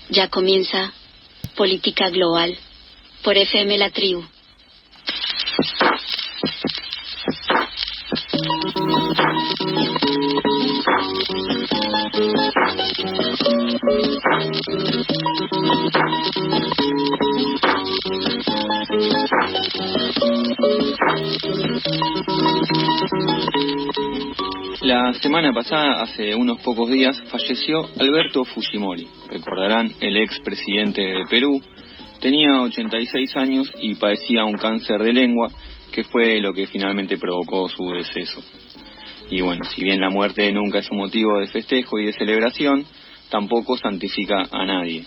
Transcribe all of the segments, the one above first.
Ya comienza Política Global por FM La Tribu. La semana pasada, hace unos pocos días, falleció Alberto Fujimori. Recordarán, el expresidente de Perú. Tenía 86 años y padecía un cáncer de lengua, que fue lo que finalmente provocó su deceso. Y bueno, si bien la muerte nunca es un motivo de festejo y de celebración, tampoco santifica a nadie.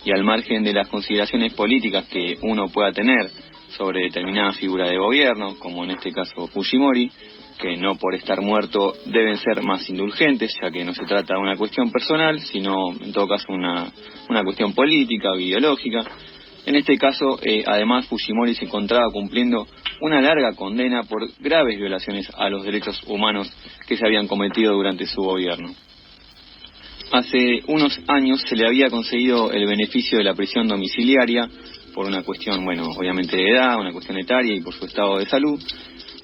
Y al margen de las consideraciones políticas que uno pueda tener sobre determinada figura de gobierno, como en este caso Fujimori, que no por estar muerto deben ser más indulgentes, ya que no se trata de una cuestión personal, sino en todo caso una cuestión política o ideológica. En este caso, además, Fujimori se encontraba cumpliendo una larga condena por graves violaciones a los derechos humanos que se habían cometido durante su gobierno. Hace unos años se le había conseguido el beneficio de la prisión domiciliaria por una cuestión, obviamente de edad, una cuestión etaria y por su estado de salud,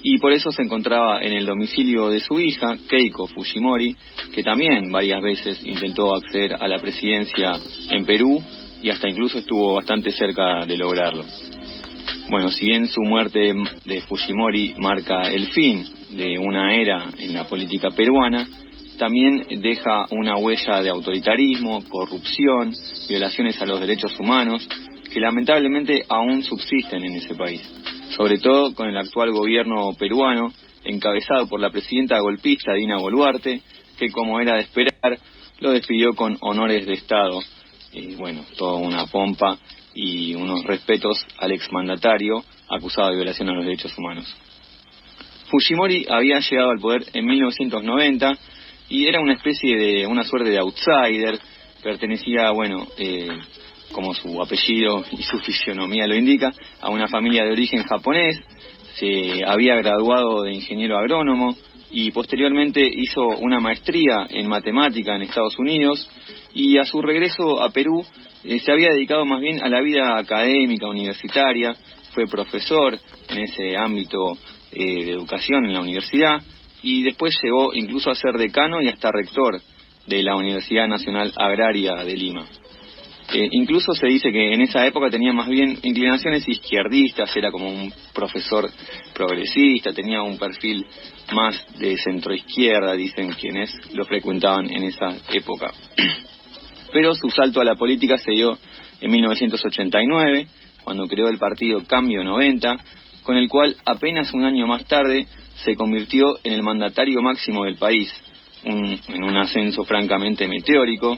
y por eso se encontraba en el domicilio de su hija, Keiko Fujimori, que también varias veces intentó acceder a la presidencia en Perú y hasta incluso estuvo bastante cerca de lograrlo. Si bien su muerte de Fujimori marca el fin de una era en la política peruana, también deja una huella de autoritarismo, corrupción, violaciones a los derechos humanos, que lamentablemente aún subsisten en ese país, sobre todo con el actual gobierno peruano, encabezado por la presidenta golpista Dina Boluarte, que como era de esperar, lo despidió con honores de Estado. Toda una pompa y unos respetos al exmandatario acusado de violación a los derechos humanos. Fujimori había llegado al poder en 1990 y era una suerte de outsider. Pertenecía, como su apellido y su fisionomía lo indica, a una familia de origen japonés. Se había graduado de ingeniero agrónomo y posteriormente hizo una maestría en matemática en Estados Unidos, y a su regreso a Perú se había dedicado más bien a la vida académica, universitaria. Fue profesor en ese ámbito de educación en la universidad, y después llegó incluso a ser decano y hasta rector de la Universidad Nacional Agraria de Lima. Incluso se dice que en esa época tenía más bien inclinaciones izquierdistas, era como un profesor progresista, tenía un perfil más de centroizquierda, dicen quienes lo frecuentaban en esa época. Pero su salto a la política se dio en 1989, cuando creó el partido Cambio 90, con el cual apenas un año más tarde se convirtió en el mandatario máximo del país, en un ascenso francamente meteórico,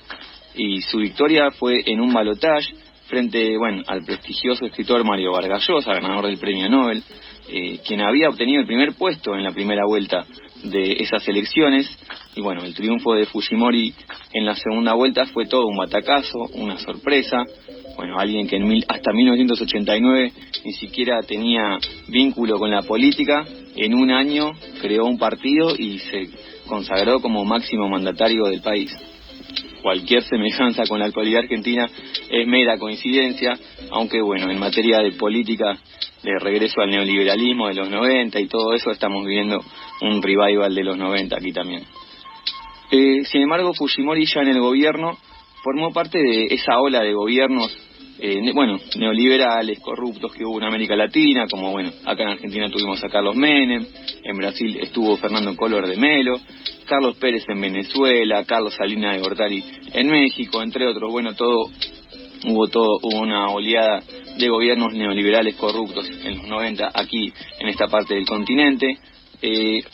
y su victoria fue en un balotaje frente al prestigioso escritor Mario Vargas Llosa, ganador del premio Nobel, quien había obtenido el primer puesto en la primera vuelta de esas elecciones. Y el triunfo de Fujimori en la segunda vuelta fue todo un batacazo, una sorpresa. Alguien que hasta 1989 ni siquiera tenía vínculo con la política, en un año creó un partido y se consagró como máximo mandatario del país. Cualquier semejanza con la actualidad argentina es mera coincidencia, aunque en materia de política, de regreso al neoliberalismo de los 90 y todo eso, estamos viviendo un revival de los 90 aquí también. Sin embargo, Fujimori ya en el gobierno formó parte de esa ola de gobiernos neoliberales, corruptos que hubo en América Latina, como acá en Argentina tuvimos a Carlos Menem, en Brasil estuvo Fernando Collor de Mello, Carlos Pérez en Venezuela, Carlos Salinas de Gortari en México, entre otros. Hubo una oleada de gobiernos neoliberales corruptos en los 90 aquí en esta parte del continente.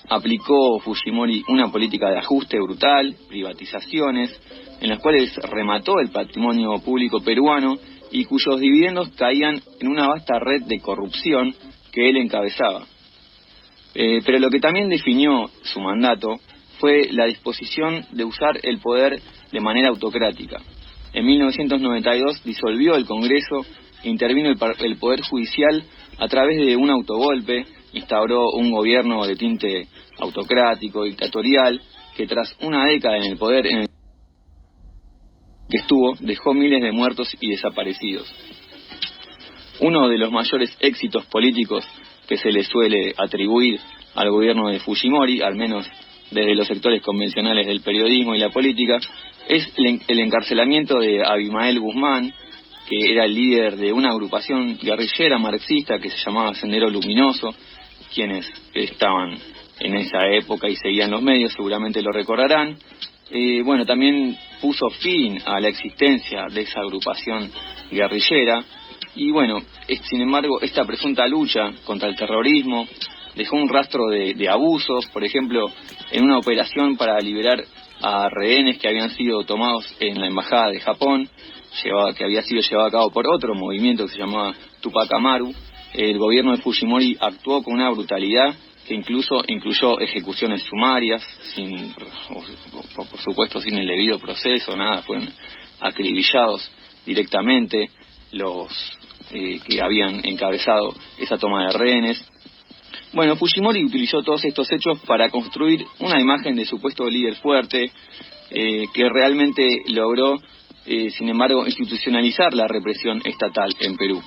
Aplicó Fujimori una política de ajuste brutal, privatizaciones, en las cuales remató el patrimonio público peruano y cuyos dividendos caían en una vasta red de corrupción que él encabezaba. Pero lo que también definió su mandato fue la disposición de usar el poder de manera autocrática. En 1992 disolvió el Congreso, intervino el Poder Judicial a través de un autogolpe, instauró un gobierno de tinte autocrático, dictatorial, que tras una década en el poder que estuvo dejó miles de muertos y desaparecidos. Uno de los mayores éxitos políticos que se le suele atribuir al gobierno de Fujimori, al menos desde los sectores convencionales del periodismo y la política, es el encarcelamiento de Abimael Guzmán, que era el líder de una agrupación guerrillera marxista que se llamaba Sendero Luminoso. Quienes estaban en esa época y seguían los medios seguramente lo recordarán. Bueno, también puso fin a la existencia de esa agrupación guerrillera. Y bueno, sin embargo, esta presunta lucha contra el terrorismo dejó un rastro de abusos. Por ejemplo, en una operación para liberar a rehenes que habían sido tomados en la embajada de Japón, que había sido llevado a cabo por otro movimiento que se llamaba Tupac Amaru, el gobierno de Fujimori actuó con una brutalidad que incluso incluyó ejecuciones sumarias, por supuesto sin el debido proceso, nada, fueron acribillados directamente los que habían encabezado esa toma de rehenes. Bueno, Fujimori utilizó todos estos hechos para construir una imagen de supuesto líder fuerte, que realmente logró, sin embargo, institucionalizar la represión estatal en Perú.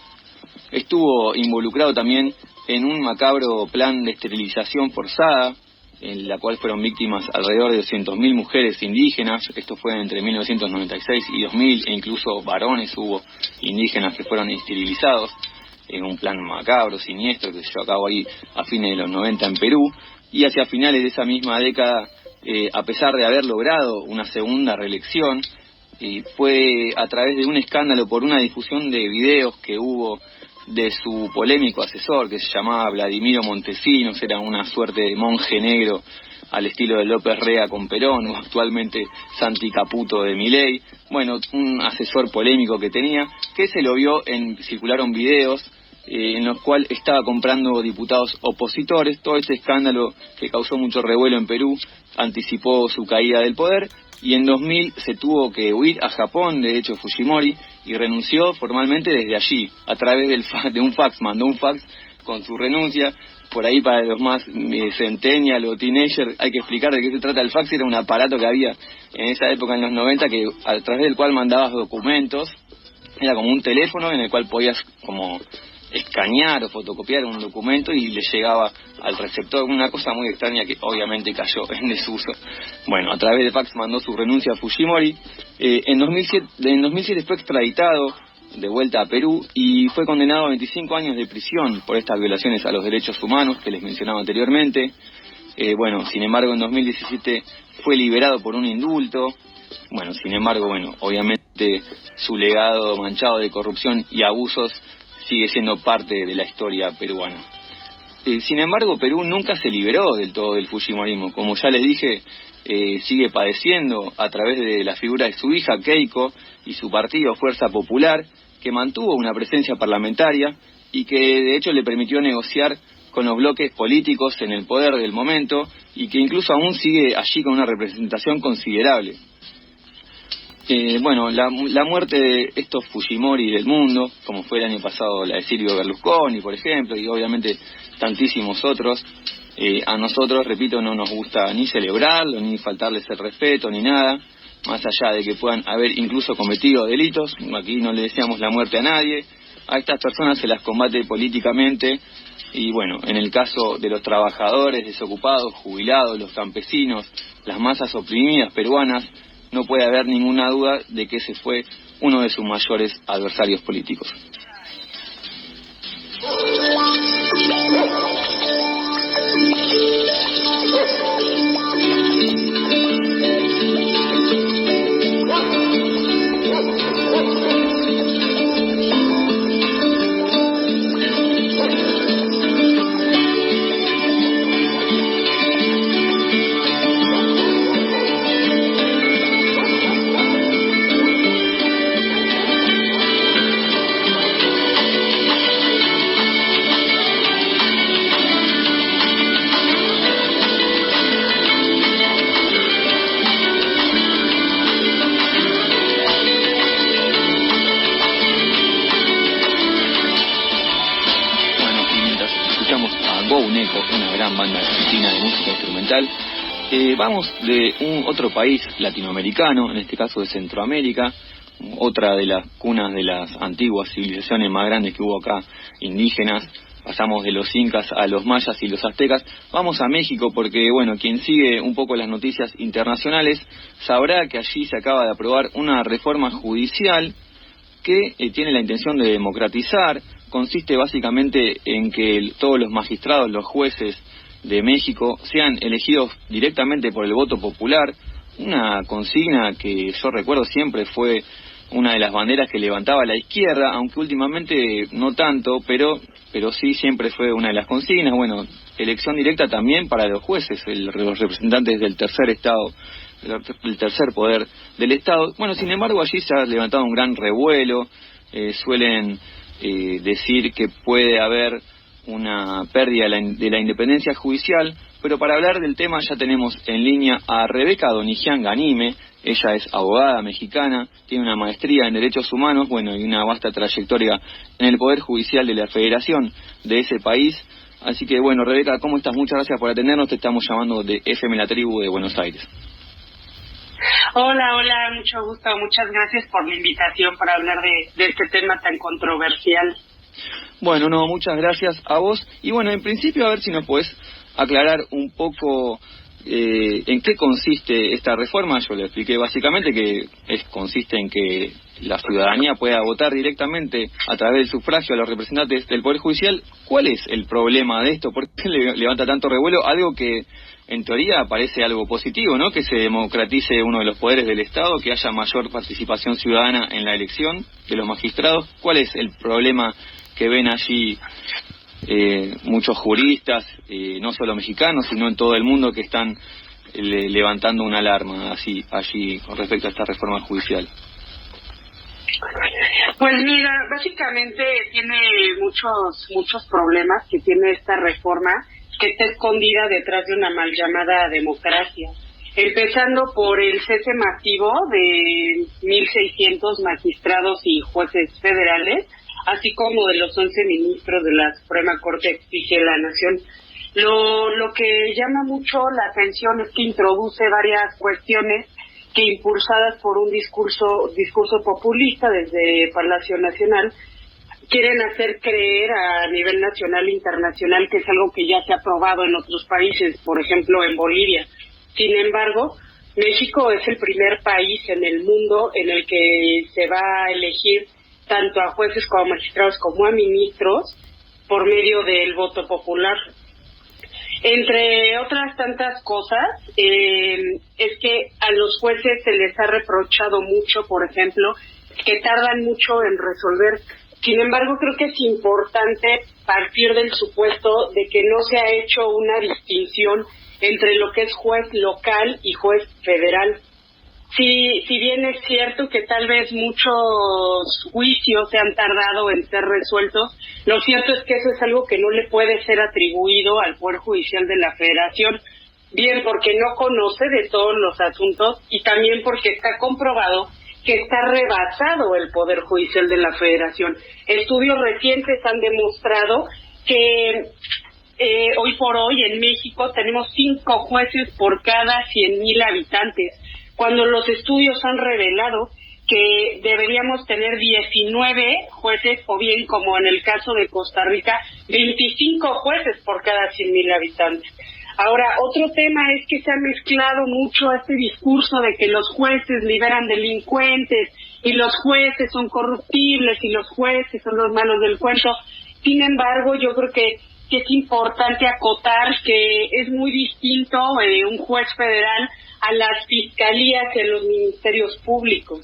Estuvo involucrado también en un macabro plan de esterilización forzada, en la cual fueron víctimas alrededor de 200.000 mujeres indígenas. Esto fue entre 1996 y 2000, e incluso varones hubo indígenas que fueron esterilizados, en un plan macabro, siniestro, que se llevó a cabo ahí a fines de los 90 en Perú. Y hacia finales de esa misma década, a pesar de haber logrado una segunda reelección, fue a través de un escándalo por una difusión de videos que hubo de su polémico asesor, que se llamaba Vladimiro Montesinos, era una suerte de monje negro al estilo de López Rega con Perón, o actualmente Santi Caputo de Milei. Bueno, un asesor polémico que tenía, que se lo vio circularon videos en los cuales estaba comprando diputados opositores. Todo este escándalo, que causó mucho revuelo en Perú, anticipó su caída del poder, y en 2000 se tuvo que huir a Japón, de hecho, Fujimori, y renunció formalmente desde allí, a través de un fax, mandó un fax con su renuncia. Por ahí, para los más centennial o teenager, hay que explicar de qué se trata el fax. Era un aparato que había en esa época, en los 90, que a través del cual mandabas documentos. Era como un teléfono en el cual podías como escanear o fotocopiar un documento y le llegaba al receptor, una cosa muy extraña que obviamente cayó en desuso. Bueno, a través de fax mandó su renuncia a Fujimori. En 2007 fue extraditado de vuelta a Perú y fue condenado a 25 años de prisión por estas violaciones a los derechos humanos que les mencionaba anteriormente. Bueno, sin embargo, en 2017 fue liberado por un indulto. Bueno, sin embargo, obviamente su legado manchado de corrupción y abusos sigue siendo parte de la historia peruana. Sin embargo, Perú nunca se liberó del todo del fujimorismo. Como ya les dije, sigue padeciendo a través de la figura de su hija Keiko y su partido Fuerza Popular, que mantuvo una presencia parlamentaria y que de hecho le permitió negociar con los bloques políticos en el poder del momento, y que incluso aún sigue allí con una representación considerable. La muerte de estos Fujimori del mundo, como fue el año pasado la de Silvio Berlusconi, por ejemplo, y obviamente tantísimos otros, a nosotros, repito, no nos gusta ni celebrarlo, ni faltarles el respeto, ni nada, más allá de que puedan haber incluso cometido delitos. Aquí no le deseamos la muerte a nadie. A estas personas se las combate políticamente, y bueno, en el caso de los trabajadores, desocupados, jubilados, los campesinos, las masas oprimidas peruanas, no puede haber ninguna duda de que ese fue uno de sus mayores adversarios políticos. Una gran banda argentina de música instrumental, Vamos de otro país latinoamericano, en este caso de Centroamérica, otra de las cunas de las antiguas civilizaciones más grandes que hubo acá, indígenas. Pasamos de los incas a los mayas y los aztecas. Vamos a México porque, bueno, quien sigue un poco las noticias internacionales sabrá que allí se acaba de aprobar una reforma judicial que tiene la intención de democratizar. Consiste básicamente en que todos los magistrados, los jueces de México sean elegidos directamente por el voto popular, una consigna que yo recuerdo siempre fue una de las banderas que levantaba la izquierda, aunque últimamente no tanto, pero sí siempre fue una de las consignas. Bueno, elección directa también para los jueces, los representantes del tercer estado, el tercer poder del estado. Bueno, sin embargo, allí se ha levantado un gran revuelo. Suelen decir que puede haber una pérdida de la independencia judicial, pero para hablar del tema ya tenemos en línea a Rebeca Donigian Ganime. Ella es abogada mexicana, tiene una maestría en Derechos Humanos, bueno, y una vasta trayectoria en el Poder Judicial de la Federación de ese país. Así que, bueno, Rebeca, ¿cómo estás? Muchas gracias por atendernos, te estamos llamando de FM La Tribu de Buenos Aires. Hola, mucho gusto, muchas gracias por la invitación para hablar de este tema tan controversial. Bueno, no, muchas gracias a vos. Y bueno, en principio, a ver si nos podés aclarar un poco en qué consiste esta reforma. Yo le expliqué básicamente que consiste en que la ciudadanía pueda votar directamente a través del sufragio a los representantes del Poder Judicial. ¿Cuál es el problema de esto? ¿Por qué levanta tanto revuelo? Algo que en teoría parece algo positivo, ¿no? Que se democratice uno de los poderes del Estado, que haya mayor participación ciudadana en la elección de los magistrados. ¿Cuál es el problema que ven allí muchos juristas, no solo mexicanos, sino en todo el mundo, que están levantando una alarma así allí con respecto a esta reforma judicial? Pues mira, básicamente tiene muchos problemas que tiene esta reforma, que está escondida detrás de una mal llamada democracia. Empezando por el cese masivo de 1.600 magistrados y jueces federales, así como de los 11 ministros de la Suprema Corte de Justicia de la Nación. Lo que llama mucho la atención es que introduce varias cuestiones que, impulsadas por un discurso populista desde Palacio Nacional, quieren hacer creer a nivel nacional e internacional que es algo que ya se ha aprobado en otros países, por ejemplo en Bolivia. Sin embargo, México es el primer país en el mundo en el que se va a elegir tanto a jueces como a magistrados como a ministros por medio del voto popular. Entre otras tantas cosas, es que a los jueces se les ha reprochado mucho, por ejemplo, que tardan mucho en resolver. Sin embargo, creo que es importante partir del supuesto de que no se ha hecho una distinción entre lo que es juez local y juez federal. Si bien es cierto que tal vez muchos juicios se han tardado en ser resueltos, lo cierto es que eso es algo que no le puede ser atribuido al Poder Judicial de la Federación, bien porque no conoce de todos los asuntos y también porque está comprobado que está rebasado el Poder Judicial de la Federación. Estudios recientes han demostrado que hoy por hoy en México tenemos 5 jueces por cada 100,000 habitantes, cuando los estudios han revelado que deberíamos tener 19 jueces, o bien, como en el caso de Costa Rica, 25 jueces por cada 100,000 habitantes. Ahora, otro tema es que se ha mezclado mucho este discurso de que los jueces liberan delincuentes y los jueces son corruptibles y los jueces son los malos del cuento. Sin embargo, yo creo que es importante acotar que es muy distinto un juez federal a las fiscalías en los ministerios públicos.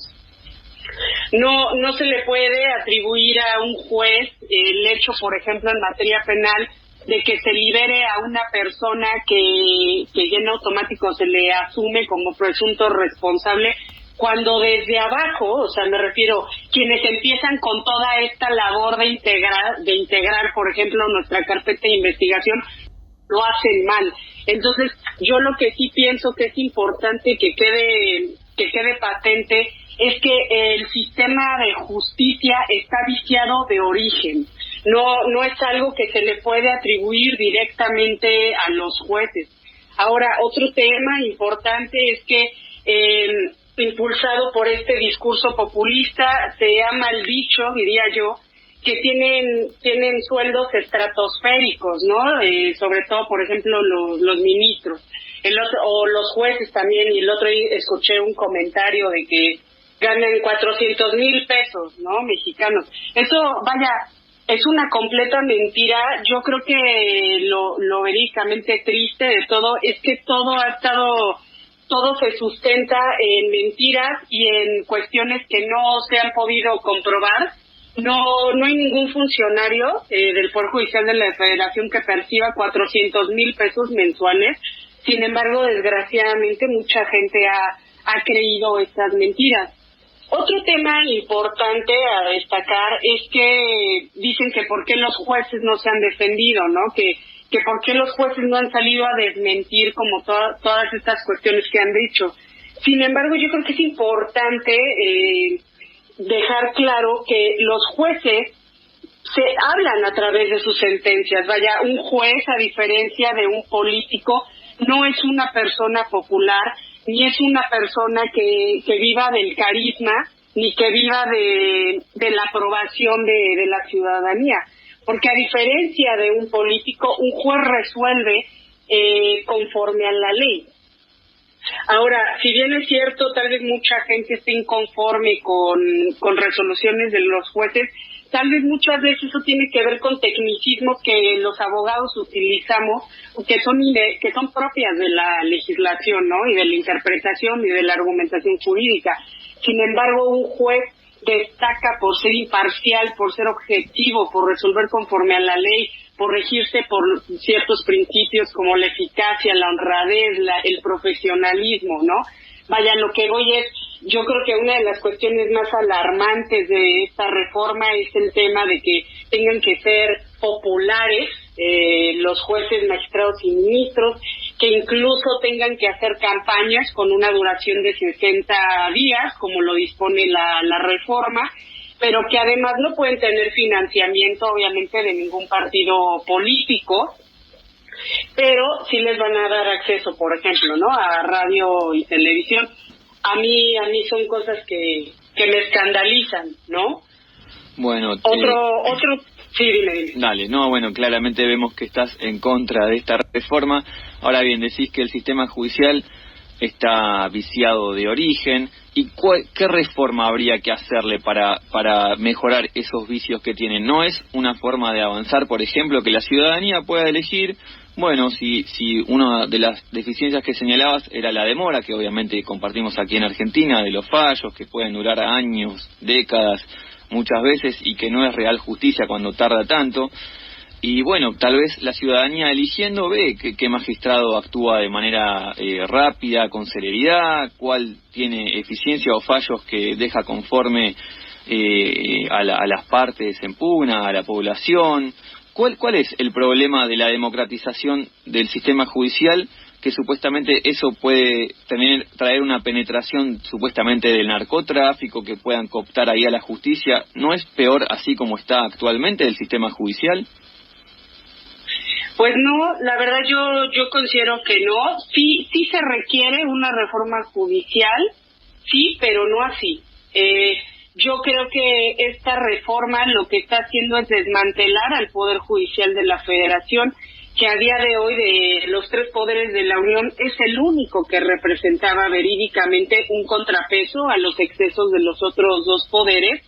No se le puede atribuir a un juez el hecho, por ejemplo, en materia penal, de que se libere a una persona que ya en automático se le asume como presunto responsable, cuando desde abajo, o sea, me refiero, quienes empiezan con toda esta labor de integrar, por ejemplo, nuestra carpeta de investigación, lo hacen mal. Entonces, yo lo que sí pienso que es importante que quede patente es que el sistema de justicia está viciado de origen. No es algo que se le puede atribuir directamente a los jueces. Ahora, otro tema importante es que impulsado por este discurso populista, se ha mal dicho, diría yo, que tienen sueldos estratosféricos, ¿no? Sobre todo, por ejemplo, los ministros, o los jueces también. Y el otro día escuché un comentario de que ganan 400,000 pesos, ¿no? Mexicanos. Eso, vaya, es una completa mentira. Yo creo que lo verídicamente triste de todo es que todo se sustenta en mentiras y en cuestiones que no se han podido comprobar. No hay ningún funcionario del Poder Judicial de la Federación que perciba 400,000 pesos mensuales. Sin embargo, desgraciadamente, mucha gente ha creído estas mentiras. Otro tema importante a destacar es que dicen que por qué los jueces no se han defendido, ¿no? Que por qué los jueces no han salido a desmentir como todas estas cuestiones que han dicho. Sin embargo, yo creo que es importante dejar claro que los jueces se hablan a través de sus sentencias. Vaya, un juez, a diferencia de un político, no es una persona popular, ni es una persona que viva del carisma, ni que viva de la aprobación de la ciudadanía. Porque a diferencia de un político, un juez resuelve conforme a la ley. Ahora, si bien es cierto, tal vez mucha gente esté inconforme con resoluciones de los jueces, tal vez muchas veces eso tiene que ver con tecnicismos que los abogados utilizamos, que son propias de la legislación, ¿no? Y de la interpretación y de la argumentación jurídica. Sin embargo, un juez destaca por ser imparcial, por ser objetivo, por resolver conforme a la ley, por regirse por ciertos principios como la eficacia, la honradez, el profesionalismo, ¿no? Vaya, lo que voy es, yo creo que una de las cuestiones más alarmantes de esta reforma es el tema de que tengan que ser populares los jueces, magistrados y ministros, que incluso tengan que hacer campañas con una duración de 60 días, como lo dispone la reforma, pero que además no pueden tener financiamiento, obviamente, de ningún partido político, pero sí les van a dar acceso, por ejemplo, ¿no?, a radio y televisión. A mí son cosas que me escandalizan, ¿no? Bueno, otro, sí, dime. Dale, no, bueno, claramente vemos que estás en contra de esta reforma. Ahora bien, decís que el sistema judicial está viciado de origen. ¿Y qué reforma habría que hacerle para mejorar esos vicios que tienen? ¿No es una forma de avanzar, por ejemplo, que la ciudadanía pueda elegir? Bueno, si una de las deficiencias que señalabas era la demora, que obviamente compartimos aquí en Argentina, de los fallos que pueden durar años, décadas, muchas veces, y que no es real justicia cuando tarda tanto. Y bueno, tal vez la ciudadanía eligiendo ve qué magistrado actúa de manera rápida, con celeridad, cuál tiene eficiencia o fallos que deja conforme a las partes en pugna, a la población. ¿Cuál es el problema de la democratización del sistema judicial? Que supuestamente eso puede traer una penetración supuestamente del narcotráfico, que puedan cooptar ahí a la justicia. ¿No es peor así como está actualmente el sistema judicial? Pues no, la verdad yo considero que no. Sí se requiere una reforma judicial, sí, pero no así. Yo creo que esta reforma lo que está haciendo es desmantelar al Poder Judicial de la Federación, que a día de hoy, de los tres poderes de la Unión, es el único que representaba verídicamente un contrapeso a los excesos de los otros dos poderes.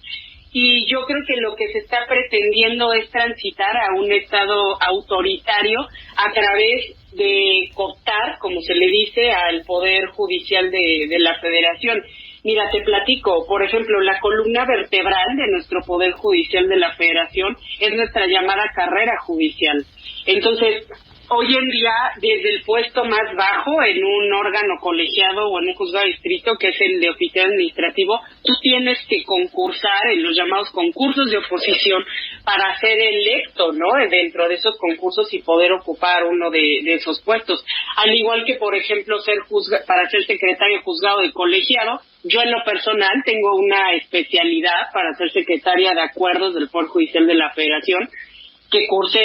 Y yo creo que lo que se está pretendiendo es transitar a un Estado autoritario a través de cooptar, como se le dice, al Poder Judicial de la Federación. Mira, te platico, por ejemplo, la columna vertebral de nuestro Poder Judicial de la Federación es nuestra llamada carrera judicial. Entonces, hoy en día, desde el puesto más bajo en un órgano colegiado o en un juzgado de distrito, que es el de oficial administrativo, tú tienes que concursar en los llamados concursos de oposición para ser electo, ¿no?, dentro de esos concursos y poder ocupar uno de esos puestos. Al igual que, por ejemplo, para ser secretario de juzgado de colegiado, yo en lo personal tengo una especialidad para ser secretaria de acuerdos del Poder Judicial de la Federación, que cursé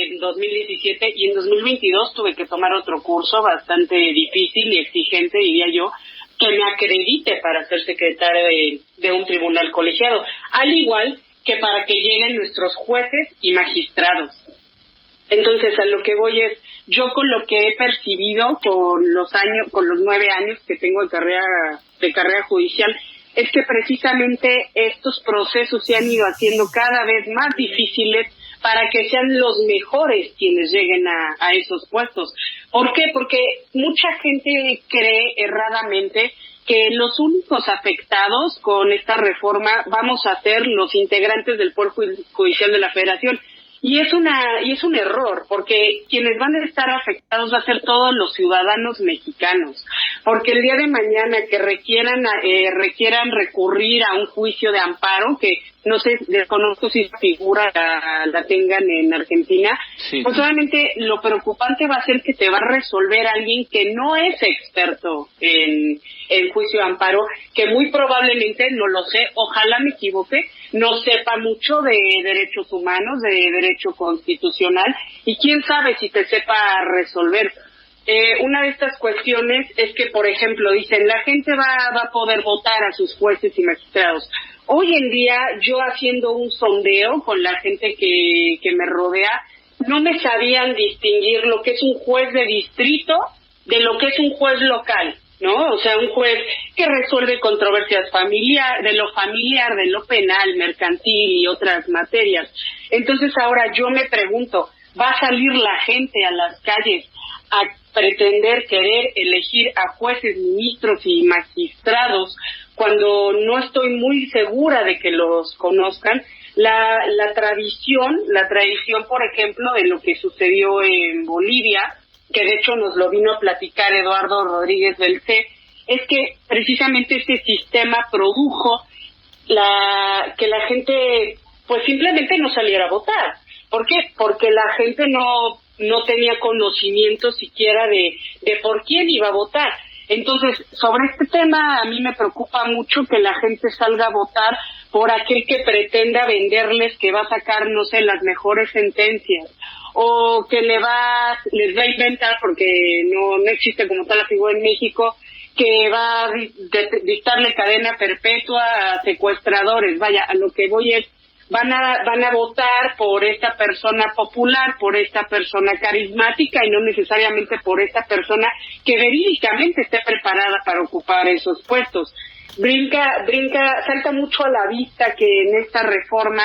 en 2017 y en 2022 tuve que tomar otro curso bastante difícil y exigente, diría yo, que me acredite para ser secretaria de un tribunal colegiado, al igual que para que lleguen nuestros jueces y magistrados. Entonces, a lo que voy es, yo con lo que he percibido con los 9 años que tengo de carrera judicial, es que precisamente estos procesos se han ido haciendo cada vez más difíciles para que sean los mejores quienes lleguen a esos puestos. ¿Por qué? Porque mucha gente cree erradamente que los únicos afectados con esta reforma vamos a ser los integrantes del Poder Judicial de la Federación. Y es un error, porque quienes van a estar afectados va a ser todos los ciudadanos mexicanos, porque el día de mañana que requieran recurrir a un juicio de amparo, que no sé, desconozco si esa figura la tengan en Argentina, sí. Pues obviamente lo preocupante va a ser que te va a resolver alguien que no es experto en juicio de amparo, que muy probablemente, no lo sé, ojalá me equivoque, no sepa mucho de derechos humanos, de derecho constitucional, y quién sabe si te sepa resolver. Una de estas cuestiones es que, por ejemplo, dicen, la gente va a poder votar a sus jueces y magistrados. Hoy en día, yo haciendo un sondeo con la gente que me rodea, no me sabían distinguir lo que es un juez de distrito de lo que es un juez local, ¿no? O sea, un juez que resuelve controversias de lo familiar, de lo penal, mercantil y otras materias. Entonces ahora yo me pregunto, ¿va a salir la gente a las calles a pretender querer elegir a jueces, ministros y magistrados cuando no estoy muy segura de que los conozcan? La tradición, por ejemplo, de lo que sucedió en Bolivia, que de hecho nos lo vino a platicar Eduardo Rodríguez Belcé, es que precisamente este sistema produjo que la gente pues simplemente no saliera a votar. ¿Por qué? Porque la gente no tenía conocimiento siquiera de por quién iba a votar. Entonces, sobre este tema a mí me preocupa mucho que la gente salga a votar por aquel que pretenda venderles que va a sacar, no sé, las mejores sentencias, o que les va a inventar, porque no existe como tal la figura en México, que va a dictarle cadena perpetua a secuestradores. Vaya, a lo que voy es, van a votar por esta persona popular, por esta persona carismática, y no necesariamente por esta persona que verídicamente esté preparada para ocupar esos puestos. Salta mucho a la vista que en esta reforma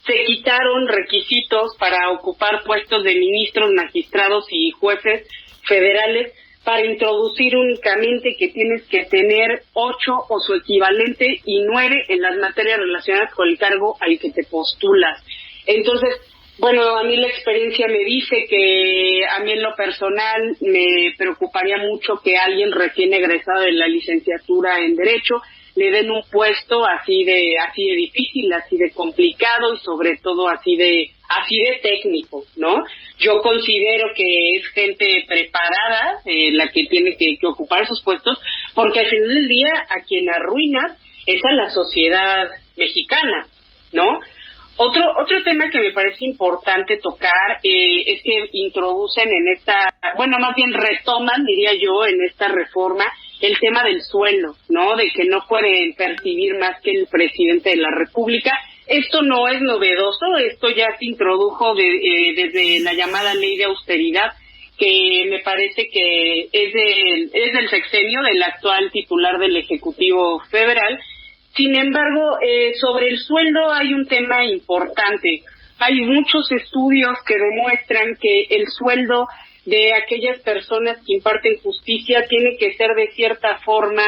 se quitaron requisitos para ocupar puestos de ministros, magistrados y jueces federales, para introducir únicamente que tienes que tener 8 o su equivalente y 9 en las materias relacionadas con el cargo al que te postulas. Entonces, bueno, a mí la experiencia me dice que a mí en lo personal me preocuparía mucho que alguien recién egresado de la licenciatura en Derecho le den un puesto así de difícil, así de complicado y sobre todo así de técnico, ¿no? Yo considero que es gente preparada la que tiene que ocupar esos puestos, porque al final del día a quien arruina es a la sociedad mexicana, ¿no? Otro tema que me parece importante tocar es que introducen más bien retoman, diría yo, en esta reforma el tema del sueldo, ¿no? De que no pueden percibir más que el presidente de la República. Esto no es novedoso, esto ya se introdujo desde la llamada ley de austeridad, que me parece que es del sexenio del actual titular del Ejecutivo Federal. Sin embargo, sobre el sueldo hay un tema importante. Hay muchos estudios que demuestran que el sueldo de aquellas personas que imparten justicia tiene que ser de cierta forma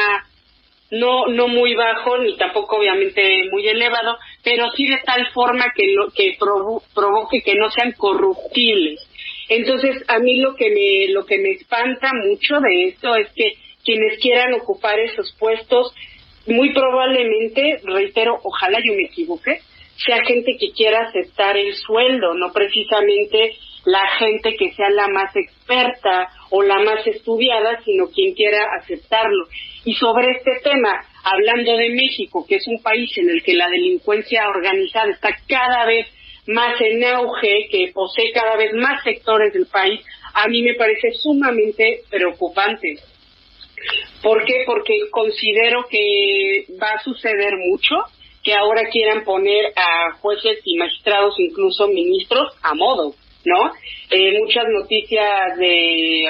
no muy bajo ni tampoco obviamente muy elevado, pero sí de tal forma que provoque que no sean corruptibles. Entonces, a mí lo que me espanta mucho de esto es que quienes quieran ocupar esos puestos, muy probablemente, reitero, ojalá yo me equivoque, sea gente que quiera aceptar el sueldo, no precisamente la gente que sea la más experta o la más estudiada, sino quien quiera aceptarlo. Y sobre este tema, hablando de México, que es un país en el que la delincuencia organizada está cada vez más en auge, que posee cada vez más sectores del país, a mí me parece sumamente preocupante. ¿Por qué? Porque considero que va a suceder mucho, que ahora quieran poner a jueces y magistrados, incluso ministros, a modo, ¿no? Muchas noticias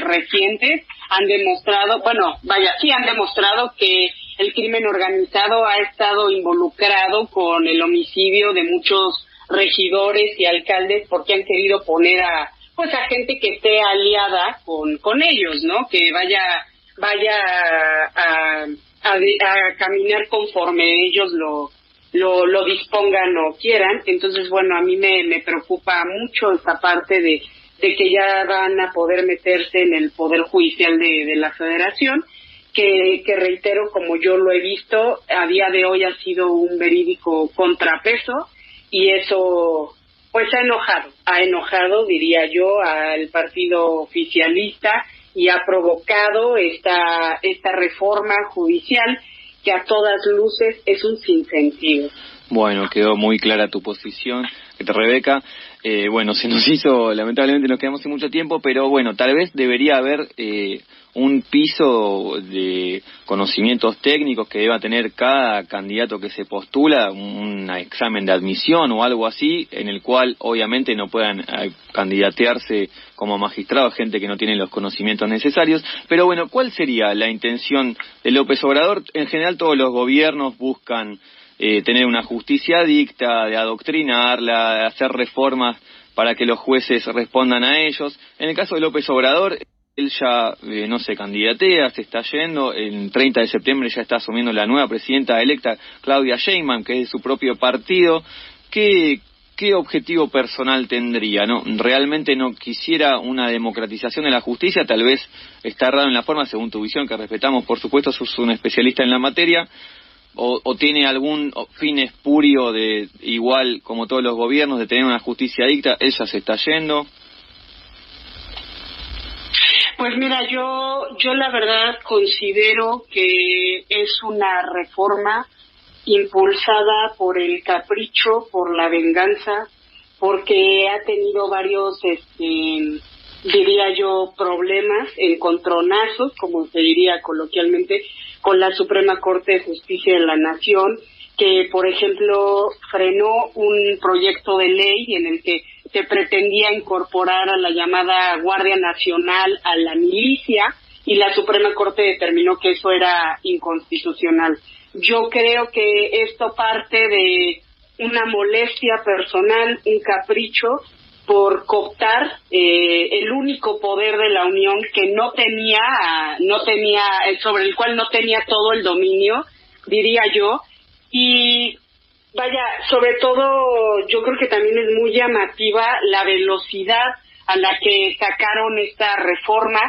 recientes han demostrado, han demostrado que el crimen organizado ha estado involucrado con el homicidio de muchos regidores y alcaldes porque han querido poner a gente que esté aliada con ellos, ¿no? Que vaya a caminar conforme ellos lo dispongan o quieran. Entonces, a mí me preocupa mucho esta parte de que ya van a poder meterse en el Poder Judicial de la Federación, que reitero, como yo lo he visto, a día de hoy ha sido un verídico contrapeso, y eso ha enojado, diría yo, al partido oficialista, y ha provocado esta reforma judicial que a todas luces es un sinsentido. Bueno, quedó muy clara tu posición, Rebeca. Se nos hizo, lamentablemente nos quedamos sin mucho tiempo, pero tal vez debería haber un piso de conocimientos técnicos que deba tener cada candidato que se postula, un examen de admisión o algo así, en el cual obviamente no puedan candidatearse como magistrado gente que no tiene los conocimientos necesarios. Pero ¿cuál sería la intención de López Obrador? En general todos los gobiernos buscan tener una justicia dicta, de adoctrinarla, de hacer reformas para que los jueces respondan a ellos. En el caso de López Obrador, él ya no se candidatea, se está yendo. El 30 de septiembre ya está asumiendo la nueva presidenta electa, Claudia Sheinbaum, que es de su propio partido. ¿Qué objetivo personal tendría? ¿No? ¿Realmente no quisiera una democratización de la justicia? Tal vez está errado en la forma, según tu visión, que respetamos, por supuesto, sos un especialista en la materia. ¿O tiene algún fin espurio de, igual como todos los gobiernos, de tener una justicia dicta? ¿Él ya se está yendo? Pues mira, yo la verdad considero que es una reforma impulsada por el capricho, por la venganza, porque ha tenido varios, diría yo, problemas, encontronazos, como se diría coloquialmente, con la Suprema Corte de Justicia de la Nación, que, por ejemplo, frenó un proyecto de ley en el que se pretendía incorporar a la llamada Guardia Nacional a la milicia, y la Suprema Corte determinó que eso era inconstitucional. Yo creo que esto parte de una molestia personal, un capricho por cooptar el único poder de la Unión que no tenía, sobre el cual no tenía todo el dominio, diría yo. Y sobre todo yo creo que también es muy llamativa la velocidad a la que sacaron esta reforma,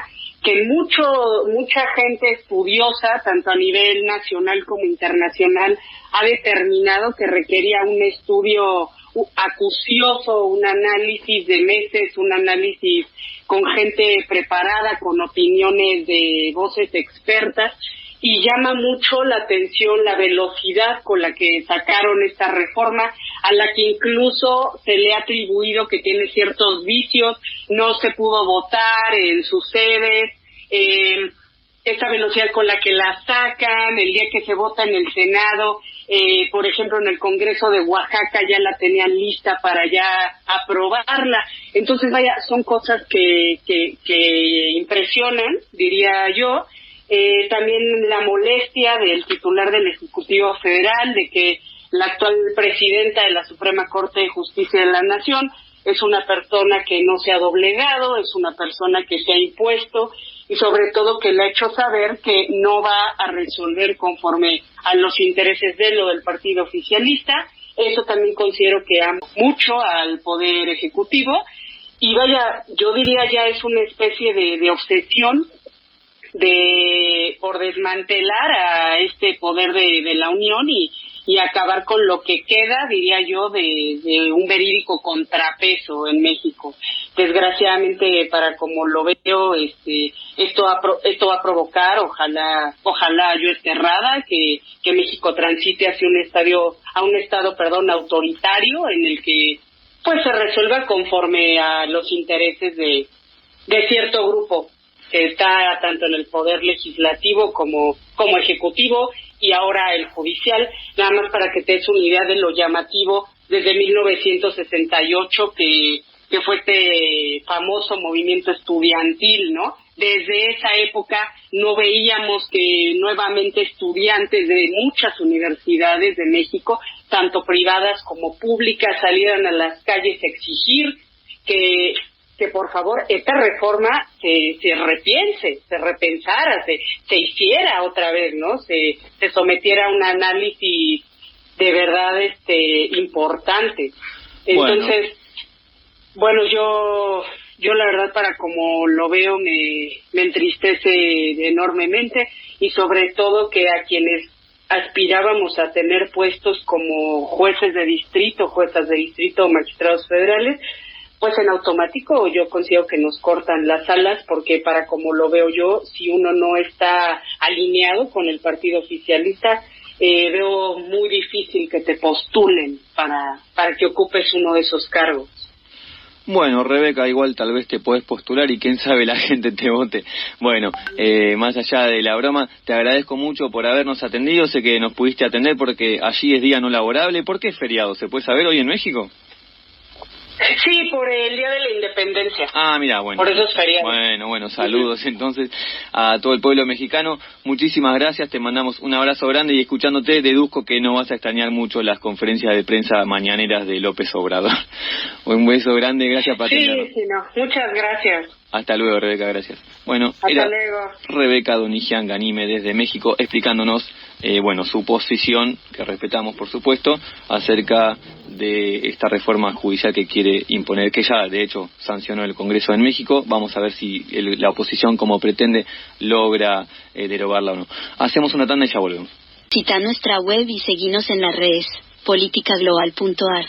que mucha gente estudiosa, tanto a nivel nacional como internacional, ha determinado que requería un estudio acucioso, un análisis de meses, un análisis con gente preparada, con opiniones de voces expertas, y llama mucho la atención la velocidad con la que sacaron esta reforma, a la que incluso se le ha atribuido que tiene ciertos vicios, no se pudo votar en sus sedes, esta velocidad con la que la sacan, el día que se vota en el Senado, por ejemplo en el Congreso de Oaxaca ya la tenían lista para ya aprobarla. Entonces son cosas que impresionan, diría yo. También la molestia del titular del Ejecutivo Federal de que la actual presidenta de la Suprema Corte de Justicia de la Nación es una persona que no se ha doblegado, es una persona que se ha impuesto, y sobre todo que le ha hecho saber que no va a resolver conforme a los intereses de lo del partido oficialista. Eso también considero que ama mucho al Poder Ejecutivo, y yo diría ya es una especie de obsesión por desmantelar a este poder de la Unión y acabar con lo que queda, diría yo, de un verídico contrapeso en México. Desgraciadamente, para como lo veo, esto va a provocar, ojalá yo esté errada, que México transite hacia un estado autoritario, en el que pues se resuelva conforme a los intereses de cierto grupo que está tanto en el poder legislativo como ejecutivo y ahora el judicial. Nada más para que te des una idea de lo llamativo, desde 1968 que fue este famoso movimiento estudiantil, ¿no? Desde esa época no veíamos que nuevamente estudiantes de muchas universidades de México, tanto privadas como públicas, salieran a las calles a exigir que por favor esta reforma se repiense, se repensara, se hiciera otra vez, ¿no? Se sometiera a un análisis de verdad importante. Entonces, bueno, yo la verdad, para como lo veo, me entristece enormemente, y sobre todo que a quienes aspirábamos a tener puestos como jueces de distrito, juezas de distrito o magistrados federales, pues en automático yo considero que nos cortan las alas, porque para como lo veo yo, si uno no está alineado con el partido oficialista, veo muy difícil que te postulen para que ocupes uno de esos cargos. Bueno, Rebeca, igual tal vez te podés postular y quién sabe la gente te vote. Bueno, más allá de la broma, te agradezco mucho por habernos atendido. Sé que nos pudiste atender porque allí es día no laborable. ¿Por qué es feriado? ¿Se puede saber hoy en México? Sí, por el Día de la Independencia. Ah, mira, bueno. Por eso es feriado. Bueno, saludos entonces a todo el pueblo mexicano. Muchísimas gracias, te mandamos un abrazo grande y escuchándote deduzco que no vas a extrañar mucho las conferencias de prensa mañaneras de López Obrador. Un beso grande, gracias por atendernos. Sí, muchas gracias. Hasta luego, Rebeca, gracias. Bueno, hasta era luego. Rebeca Donigian Ganime desde México explicándonos su posición, que respetamos por supuesto, acerca de esta reforma judicial que quiere imponer, que ya de hecho sancionó el Congreso en México. Vamos a ver si la oposición, como pretende, logra derogarla o no. Hacemos una tanda y ya volvemos. Visita nuestra web y seguinos en las redes politicaglobal.ar.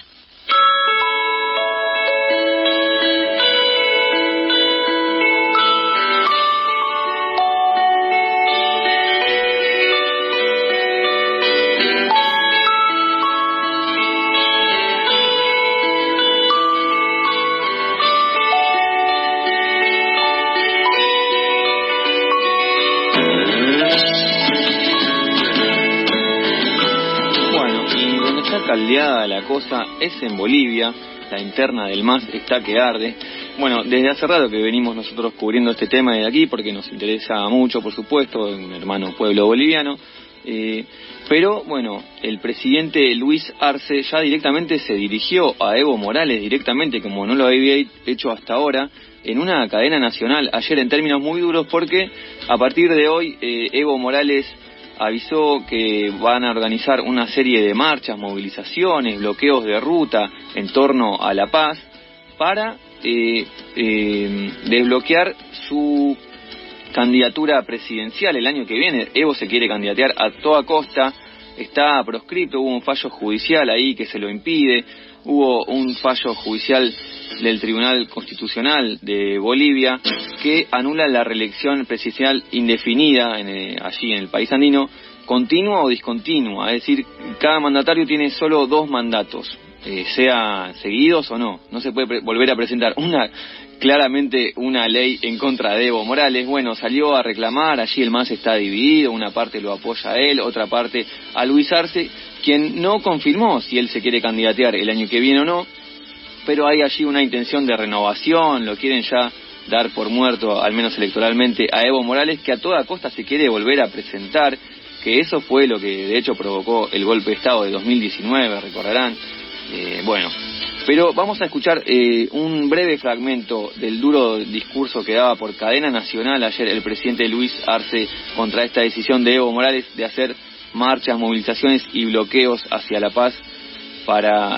Caldeada la cosa es en Bolivia, la interna del MAS está que arde. Bueno, desde hace rato que venimos nosotros cubriendo este tema de aquí porque nos interesa mucho, por supuesto, mi hermano pueblo boliviano, pero bueno, el presidente Luis Arce ya directamente se dirigió a Evo Morales directamente, como no lo había hecho hasta ahora, en una cadena nacional ayer en términos muy duros, porque a partir de hoy Evo Morales avisó que van a organizar una serie de marchas, movilizaciones, bloqueos de ruta en torno a La Paz para desbloquear su candidatura presidencial el año que viene. Evo se quiere candidatear a toda costa, está proscripto, hubo un fallo judicial ahí que se lo impide, hubo un fallo judicial del Tribunal Constitucional de Bolivia que anula la reelección presidencial indefinida allí en el país andino, continua o discontinua, es decir, cada mandatario tiene solo 2 mandatos, sea seguidos o no se puede volver a presentar claramente una ley en contra de Evo Morales. Bueno, salió a reclamar, allí el MAS está dividido, una parte lo apoya a él, otra parte a Luis Arce, quien no confirmó si él se quiere candidatear el año que viene o no, pero hay allí una intención de renovación, lo quieren ya dar por muerto, al menos electoralmente, a Evo Morales, que a toda costa se quiere volver a presentar, que eso fue lo que de hecho provocó el golpe de Estado de 2019, recordarán. Pero vamos a escuchar un breve fragmento del duro discurso que daba por cadena nacional ayer el presidente Luis Arce contra esta decisión de Evo Morales de hacer marchas, movilizaciones y bloqueos hacia La Paz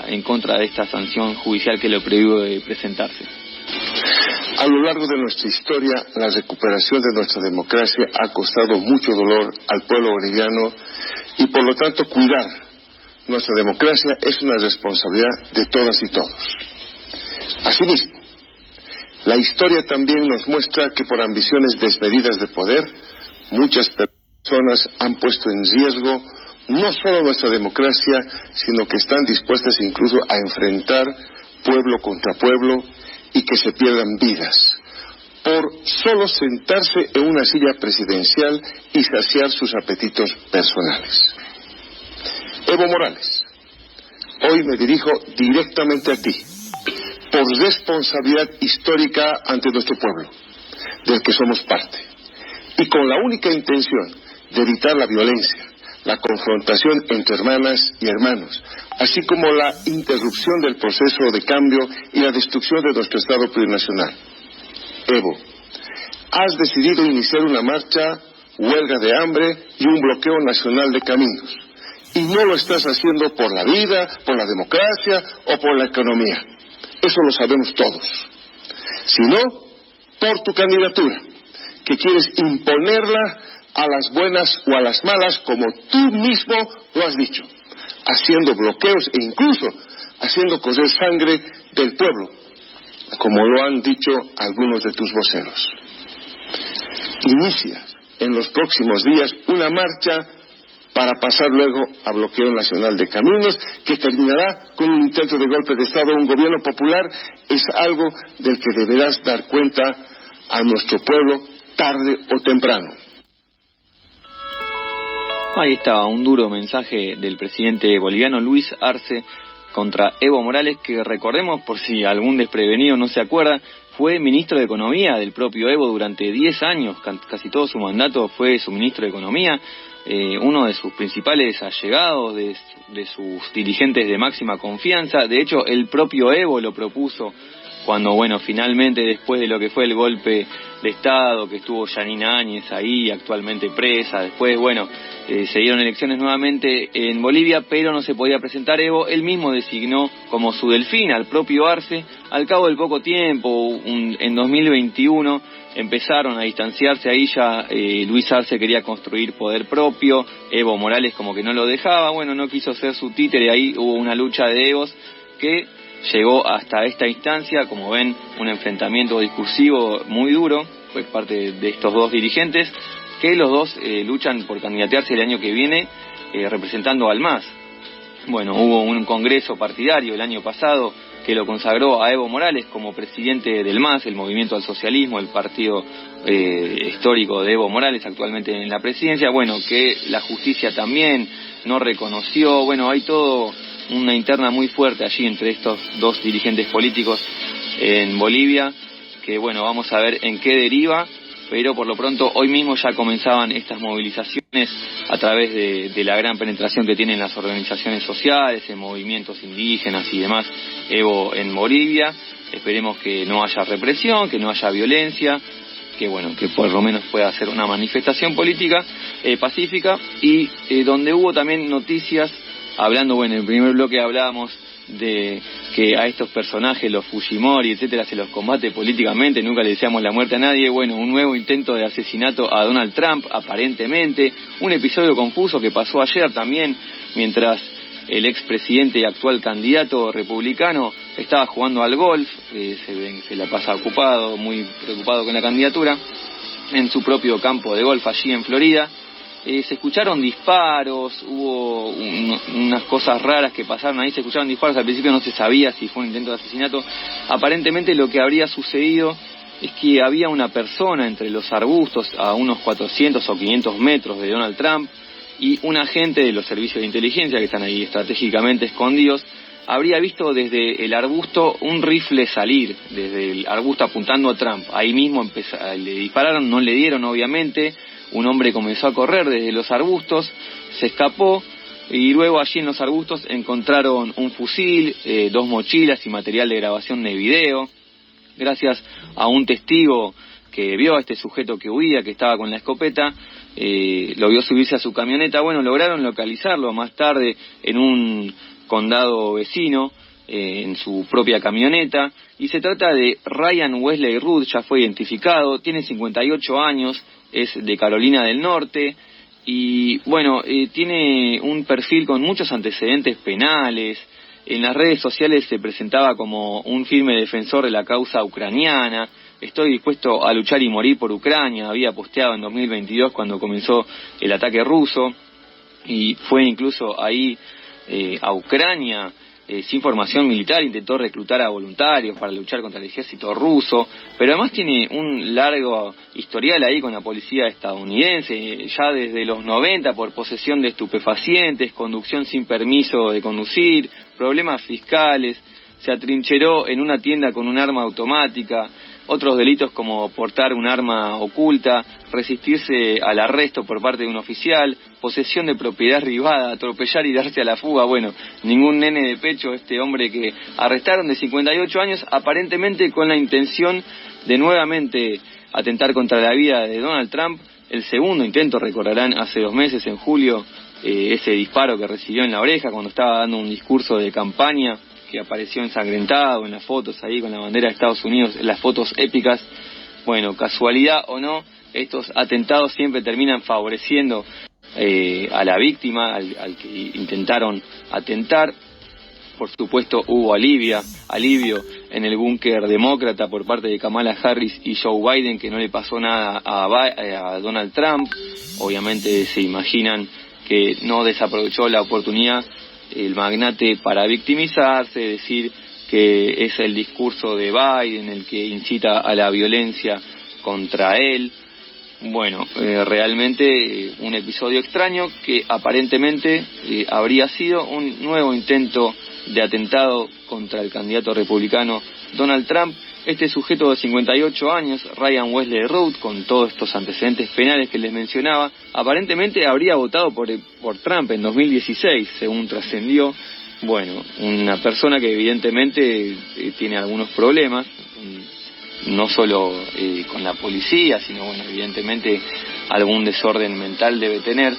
en contra de esta sanción judicial que lo prohíbe presentarse. A lo largo de nuestra historia, la recuperación de nuestra democracia ha costado mucho dolor al pueblo boliviano y por lo tanto cuidar nuestra democracia es una responsabilidad de todas y todos. Asimismo, la historia también nos muestra que por ambiciones desmedidas de poder, muchas personas han puesto en riesgo no solo nuestra democracia, sino que están dispuestas incluso a enfrentar pueblo contra pueblo, y que se pierdan vidas por solo sentarse en una silla presidencial y saciar sus apetitos personales. Evo Morales, hoy me dirijo directamente a ti, por responsabilidad histórica ante nuestro pueblo, del que somos parte, y con la única intención de evitar la violencia, la confrontación entre hermanas y hermanos, así como la interrupción del proceso de cambio y la destrucción de nuestro Estado plurinacional. Evo, has decidido iniciar una marcha, huelga de hambre y un bloqueo nacional de caminos. Y no lo estás haciendo por la vida, por la democracia o por la economía. Eso lo sabemos todos. Sino por tu candidatura, que quieres imponerla a las buenas o a las malas, como tú mismo lo has dicho, haciendo bloqueos e incluso haciendo correr sangre del pueblo, como lo han dicho algunos de tus voceros. Inicia en los próximos días una marcha para pasar luego a bloqueo nacional de caminos, que terminará con un intento de golpe de Estado a un gobierno popular. Es algo del que deberás dar cuenta a nuestro pueblo tarde o temprano. Ahí estaba un duro mensaje del presidente boliviano Luis Arce contra Evo Morales, que recordemos, por si algún desprevenido no se acuerda, fue ministro de Economía del propio Evo durante 10 años, casi todo su mandato fue su ministro de Economía, uno de sus principales allegados, de sus dirigentes de máxima confianza. De hecho, el propio Evo lo propuso cuando, finalmente, después de lo que fue el golpe de Estado, que estuvo Yanine Áñez ahí, actualmente presa, después, se dieron elecciones nuevamente en Bolivia, pero no se podía presentar Evo. Él mismo designó como su delfín al propio Arce. Al cabo del poco tiempo, en 2021, empezaron a distanciarse. Ahí ya Luis Arce quería construir poder propio, Evo Morales como que no lo dejaba, no quiso ser su títere. Ahí hubo una lucha de egos que llegó hasta esta instancia. Como ven, un enfrentamiento discursivo muy duro por parte de estos dos dirigentes, que los dos luchan por candidatearse el año que viene representando al MAS. Hubo un congreso partidario el año pasado que lo consagró a Evo Morales como presidente del MAS, el Movimiento al Socialismo, el partido histórico de Evo Morales actualmente en la presidencia, que la justicia también no reconoció. Hay todo una interna muy fuerte allí entre estos dos dirigentes políticos en Bolivia, que vamos a ver en qué deriva. Pero por lo pronto hoy mismo ya comenzaban estas movilizaciones a través de la gran penetración que tienen las organizaciones sociales, en movimientos indígenas y demás, Evo en Bolivia. Esperemos que no haya represión, que no haya violencia, que por lo menos pueda ser una manifestación política pacífica, y donde hubo también noticias, hablando, en el primer bloque hablábamos de que a estos personajes, los Fujimori, etcétera, se los combate políticamente, nunca le deseamos la muerte a nadie. Un nuevo intento de asesinato a Donald Trump, aparentemente, un episodio confuso que pasó ayer también, mientras el expresidente y actual candidato republicano estaba jugando al golf, se la pasa ocupado, muy preocupado con la candidatura, en su propio campo de golf allí en Florida. Se escucharon disparos, hubo unas cosas raras que pasaron ahí, se escucharon disparos. Al principio no se sabía si fue un intento de asesinato. Aparentemente lo que habría sucedido es que había una persona entre los arbustos a unos 400 o 500 metros de Donald Trump, y un agente de los servicios de inteligencia que están ahí estratégicamente escondidos habría visto desde el arbusto un rifle salir, desde el arbusto apuntando a Trump. Ahí mismo le dispararon, no le dieron obviamente. Un hombre comenzó a correr desde los arbustos, se escapó, y luego allí en los arbustos encontraron un fusil, 2 mochilas y material de grabación de video. Gracias a un testigo que vio a este sujeto que huía, que estaba con la escopeta, lo vio subirse a su camioneta. Lograron localizarlo más tarde en un condado vecino, en su propia camioneta, y se trata de Ryan Wesley Rudd. Ya fue identificado, tiene 58 años, es de Carolina del Norte, y tiene un perfil con muchos antecedentes penales. En las redes sociales se presentaba como un firme defensor de la causa ucraniana. Estoy dispuesto a luchar y morir por Ucrania, había posteado en 2022 cuando comenzó el ataque ruso, y fue incluso ahí a Ucrania sin formación militar, intentó reclutar a voluntarios para luchar contra el ejército ruso, pero además tiene un largo historial ahí con la policía estadounidense, ya desde los 90 por posesión de estupefacientes, conducción sin permiso de conducir, problemas fiscales, se atrincheró en una tienda con un arma automática, otros delitos como portar un arma oculta, resistirse al arresto por parte de un oficial, posesión de propiedad privada, atropellar y darse a la fuga. Bueno, ningún nene de pecho, este hombre que arrestaron de 58 años, aparentemente con la intención de nuevamente atentar contra la vida de Donald Trump. El segundo intento, recordarán, hace 2 meses, en julio, ese disparo que recibió en la oreja cuando estaba dando un discurso de campaña, que apareció ensangrentado en las fotos ahí con la bandera de Estados Unidos, en las fotos épicas. Bueno, casualidad o no, estos atentados siempre terminan favoreciendo a la víctima, al que intentaron atentar. Por supuesto hubo alivio en el búnker demócrata por parte de Kamala Harris y Joe Biden, que no le pasó nada a Donald Trump. Obviamente se imaginan que no desaprovechó la oportunidad el magnate para victimizarse, decir que es el discurso de Biden el que incita a la violencia contra él. Bueno, realmente un episodio extraño que aparentemente habría sido un nuevo intento de atentado contra el candidato republicano Donald Trump. Este sujeto de 58 años, Ryan Wesley Root, con todos estos antecedentes penales que les mencionaba, aparentemente habría votado por Trump en 2016, según trascendió. Bueno, una persona que evidentemente tiene algunos problemas, no solo con la policía, sino, bueno, evidentemente algún desorden mental debe tener.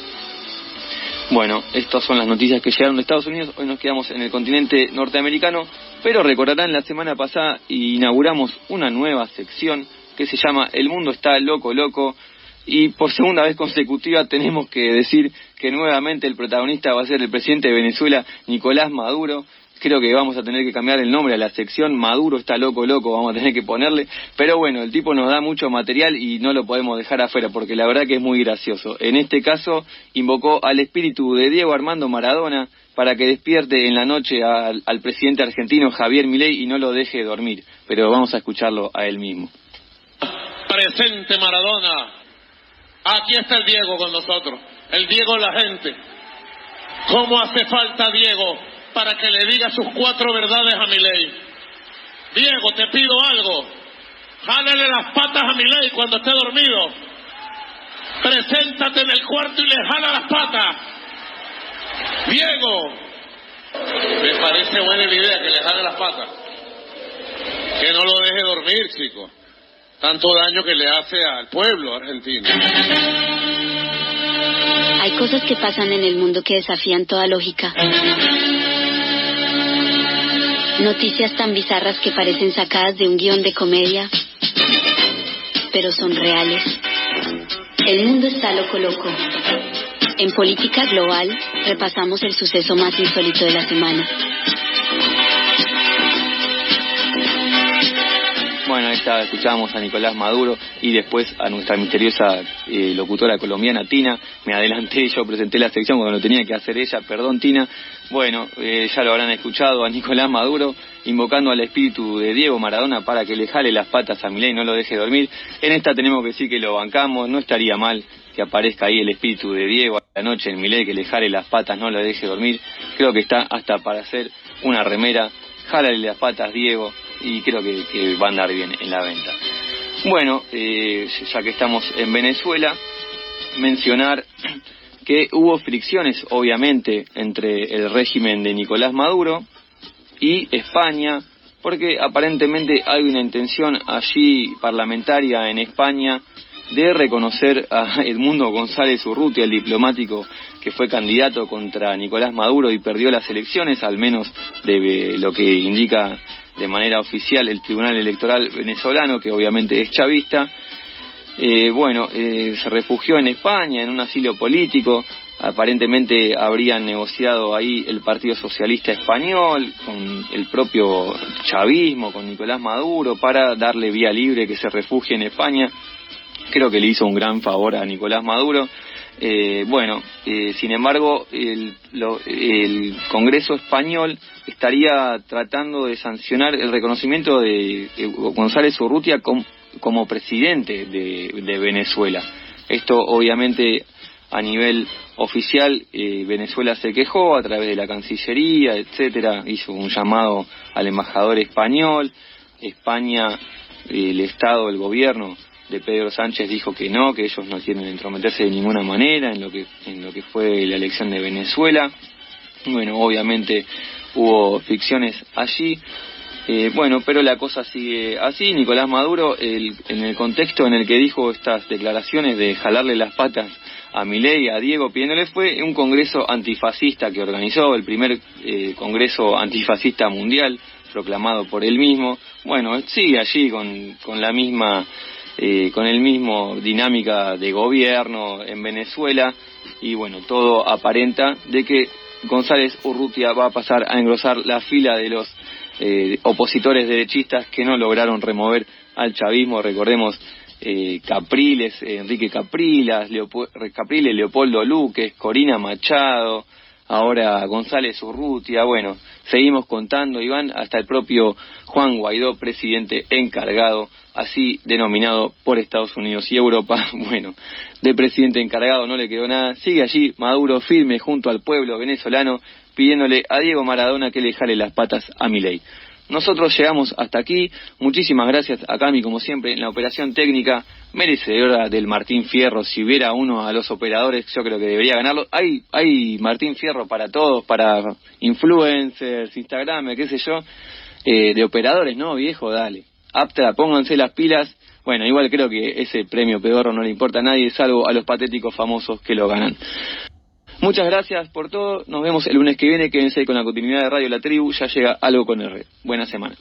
Bueno, estas son las noticias que llegaron de Estados Unidos. Hoy nos quedamos en el continente norteamericano, pero recordarán, la semana pasada inauguramos una nueva sección que se llama El Mundo Está Loco Loco, y por segunda vez consecutiva tenemos que decir que nuevamente el protagonista va a ser el presidente de Venezuela, Nicolás Maduro. Creo que vamos a tener que cambiar el nombre a la sección, Maduro está loco, vamos a tener que ponerle, pero bueno, el tipo nos da mucho material y no lo podemos dejar afuera, porque la verdad que es muy gracioso. En este caso, invocó al espíritu de Diego Armando Maradona para que despierte en la noche al presidente argentino Javier Milei y no lo deje dormir, pero vamos a escucharlo a él mismo. Presente Maradona, aquí está el Diego con nosotros, el Diego la gente. ¿Cómo hace falta Diego para que le diga sus 4 verdades a Milei? Diego, te pido algo, jálale las patas a Milei cuando esté dormido, preséntate en el cuarto y le jala las patas. Diego, me parece buena la idea que le jale las patas, que no lo deje dormir, chico, tanto daño que le hace al pueblo argentino. Hay cosas que pasan en el mundo que desafían toda lógica. Noticias tan bizarras que parecen sacadas de un guión de comedia, pero son reales. El mundo está loco loco. En Política Global repasamos el suceso más insólito de la semana. Bueno, ahí está, escuchábamos a Nicolás Maduro y después a nuestra misteriosa locutora colombiana, Tina. Me adelanté, yo presenté la sección cuando lo tenía que hacer ella, perdón, Tina. Bueno, ya lo habrán escuchado a Nicolás Maduro invocando al espíritu de Diego Maradona para que le jale las patas a Milei y no lo deje dormir. En esta tenemos que decir que lo bancamos, no estaría mal que aparezca ahí el espíritu de Diego a la noche en Milei, que le jale las patas, no lo deje dormir. Creo que está hasta para hacer una remera, jálale las patas Diego, y creo que va a andar bien en la venta. Bueno, ya que estamos en Venezuela, mencionar que hubo fricciones, obviamente, entre el régimen de Nicolás Maduro y España, porque aparentemente hay una intención allí parlamentaria en España de reconocer a Edmundo González Urrutia, el diplomático que fue candidato contra Nicolás Maduro y perdió las elecciones, al menos de lo que indica de manera oficial el Tribunal Electoral venezolano, que obviamente es chavista. Se refugió en España en un asilo político. Aparentemente habrían negociado ahí el Partido Socialista Español con el propio chavismo, con Nicolás Maduro, para darle vía libre que se refugie en España. Creo que le hizo un gran favor a Nicolás Maduro. Sin embargo, el Congreso español estaría tratando de sancionar el reconocimiento de González Urrutia como presidente de Venezuela. Esto obviamente a nivel oficial, Venezuela se quejó a través de la Cancillería, etcétera, hizo un llamado al embajador español. España, el Estado, el gobierno de Pedro Sánchez dijo que no, que ellos no quieren entrometerse de ninguna manera en lo que fue la elección de Venezuela. Bueno, obviamente hubo fricciones allí, pero la cosa sigue así. Nicolás Maduro, en el contexto en el que dijo estas declaraciones de jalarle las patas a Milei, a Diego, pidiéndole, fue un congreso antifascista que organizó, el primer congreso antifascista mundial, proclamado por él mismo. Bueno, sigue allí con la misma con el mismo dinámica de gobierno en Venezuela, y bueno, todo aparenta de que González Urrutia va a pasar a engrosar la fila de los opositores derechistas que no lograron remover al chavismo. Recordemos Capriles, Enrique Capriles, Leopoldo Luques, Corina Machado, ahora González Urrutia. Bueno, seguimos contando, Iván, hasta el propio Juan Guaidó, presidente encargado, así denominado por Estados Unidos y Europa. Bueno, de presidente encargado no le quedó nada. Sigue allí Maduro firme junto al pueblo venezolano, pidiéndole a Diego Maradona que le jale las patas a Milei. Nosotros llegamos hasta aquí. Muchísimas gracias a Cami, como siempre, en la operación técnica, merecedora del Martín Fierro. Si hubiera uno a los operadores, yo creo que debería ganarlo. Hay Martín Fierro para todos, para influencers, Instagram, qué sé yo, de operadores, ¿no, viejo? Dale. Aptra, pónganse las pilas. Bueno, igual creo que ese premio pedorro no le importa a nadie, salvo a los patéticos famosos que lo ganan. Muchas gracias por todo. Nos vemos el lunes que viene. Quédense con la continuidad de Radio La Tribu. Ya llega Algo con R. Buena semana.